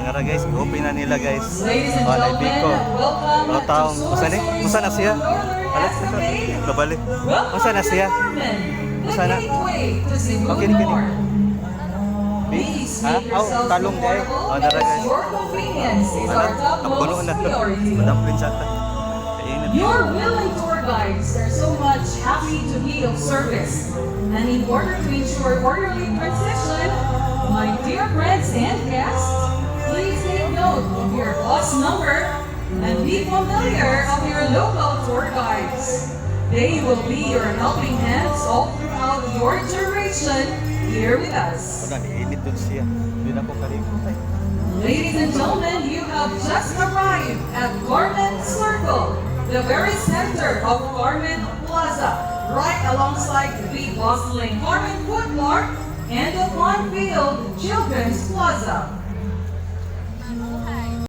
nara guys, open na nila guys. Ladies and Naibig gentlemen, ko. welcome Taong, to kusa ni? Source Kusa na siya? Northern Alas, Escapade. babalik. Welcome Kusa na siya? Carmen, the Kusa na? gateway to Cebu Okay, kini. North. Please make yourselves talong guys. comfortable Nara because guys. your convenience is our Napuno topmost na to. priority. Madam Prinsata. Kainit. Your willing tour guides are so much happy to be of service. And in order to ensure orderly transition, my dear friends and guests, please take note of your bus number and be familiar of your local tour guides. They will be your helping hands all throughout your duration here with us. Wala, niinit dun siya. Hindi na ko kalimutan. Ladies and gentlemen, you have just arrived at Carmen Circle, the very center of Carmen Plaza, right alongside the bustling Carmen Food Mart and the Fun Field Children's Plaza.